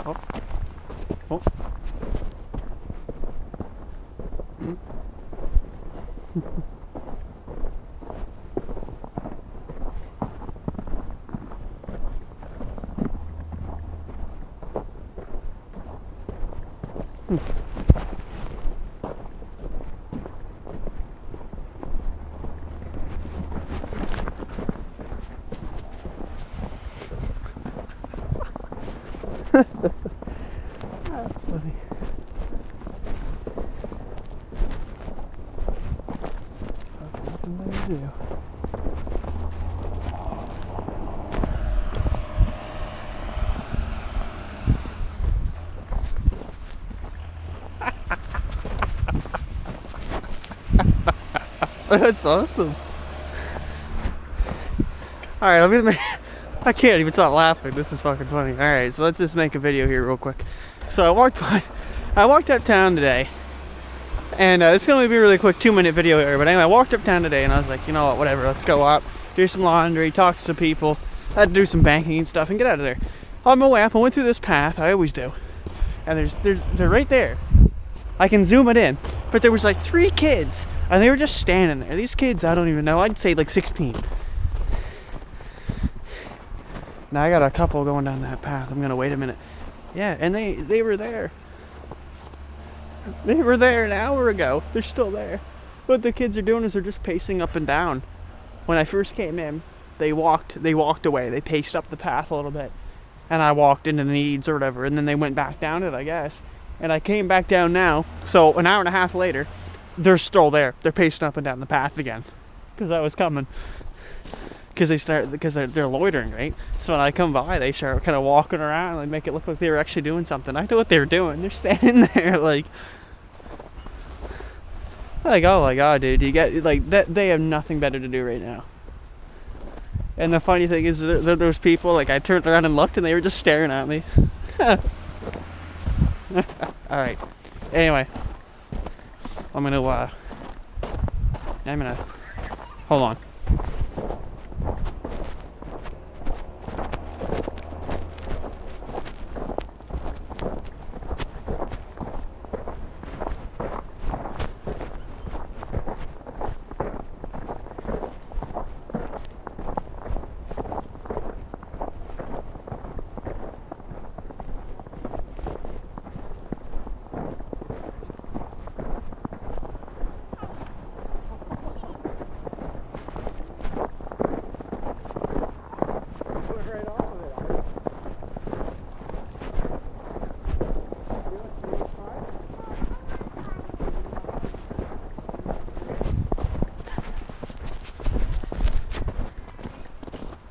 Oh. Oh. Mm. That's funny. Nothing there to do. That's awesome. Alright, I'm gonna make... I can't even stop laughing. This is fucking funny. Alright, so let's just make a video here real quick. So I walked uptown today. And it's gonna be a really quick 2-minute video here. But anyway, I walked uptown today and I was like, you know what, whatever, let's go up, do some laundry, talk to some people. I had to do some banking and stuff and get out of there. On my way up, I went through this path, I always do. And they're right there. I can zoom it in. But there was like 3 kids and they were just standing there. These kids, I don't even know, I'd say like 16. Now I got a couple going down that path. I'm gonna wait a minute. Yeah, and they were there. They were there an hour ago. They're still there. What the kids are doing is they're just pacing up and down. When I first came in, they walked away. They paced up the path a little bit. And I walked into the needs or whatever, and then they went back down it, I guess. And I came back down now, so an hour and a half later, they're still there. They're pacing up and down the path again. Because I was coming. Because they're loitering, right? So when I come by, they start kind of walking around and make it look like they were actually doing something. I know what they were doing. They're standing there like, oh my god, dude, you get like that. They have nothing better to do right now. And the funny thing is, that those people, like, I turned around and looked, and they were just staring at me. All right. Anyway, I'm gonna hold on.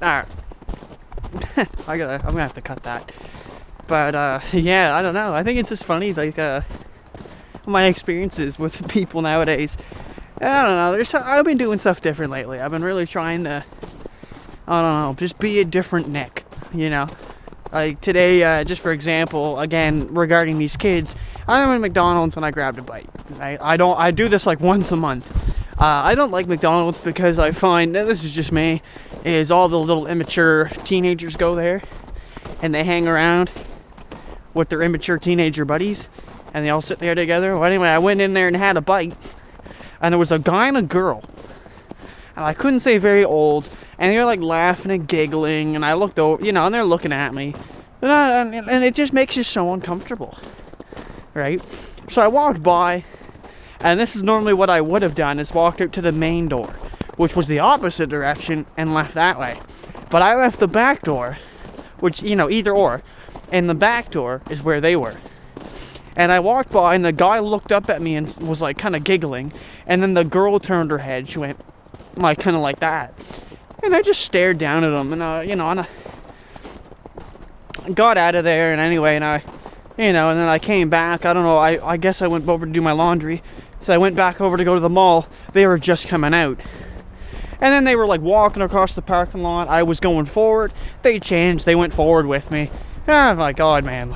Alright. I'm gonna have to cut that. But yeah, I don't know. I think it's just funny, like my experiences with people nowadays. I don't know, I've been doing stuff different lately. I've been really trying to, I don't know, just be a different Nick, you know? Like today, just for example, again, regarding these kids, I went to McDonald's and I grabbed a bite, right? I do this like once a month. I don't like McDonald's because I find, and this is just me, is all the little immature teenagers go there and they hang around with their immature teenager buddies and they all sit there together. Well, anyway, I went in there and had a bite and there was a guy and a girl and I couldn't say very old and they were like laughing and giggling and I looked over, you know, and they're looking at me and it just makes you so uncomfortable, right? So I walked by, and this is normally what I would have done, is walked out to the main door, which was the opposite direction, and left that way. But I left the back door, which, you know, either or, and the back door is where they were. And I walked by, and the guy looked up at me and was like kind of giggling, and then the girl turned her head. She went like kind of like that, and I just stared down at him, and you know, and I got out of there. And anyway, and you know, and then I came back. I don't know, I guess I went over to do my laundry, so I went back over to go to the mall. They were just coming out. And then they were like walking across the parking lot. I was going forward. They changed. They went forward with me. Oh my god, man.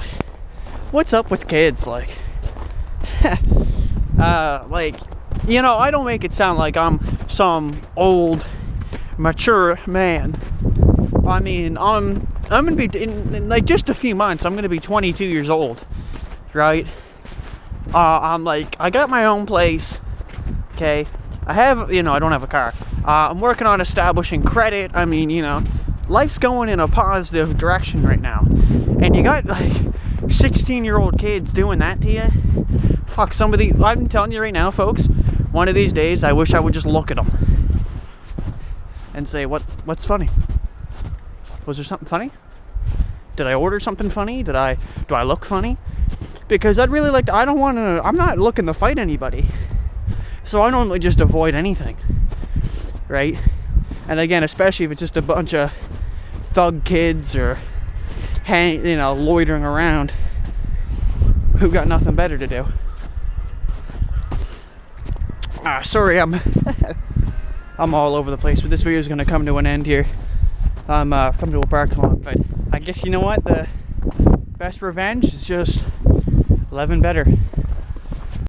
What's up with kids? Like, like, you know, I don't make it sound like I'm some old, mature man. I mean, I'm gonna be in like just a few months. I'm gonna be 22 years old, right? I'm like, I got my own place. Okay, I have, I don't have a car. I'm working on establishing credit. I mean, life's going in a positive direction right now. And you got like 16-year-old kids doing that to you. Fuck, I'm telling you right now, folks, one of these days I wish I would just look at them and say, what's funny? Was there something funny? Did I order something funny? Do I look funny? Because I'd really like to, I'm not looking to fight anybody. So I normally just avoid anything, right? And again, especially if it's just a bunch of thug kids or loitering around who got nothing better to do. Sorry, I'm all over the place, but this video is going to come to an end here. I'm come to a parking lot, but I guess you know what? The best revenge is just living better.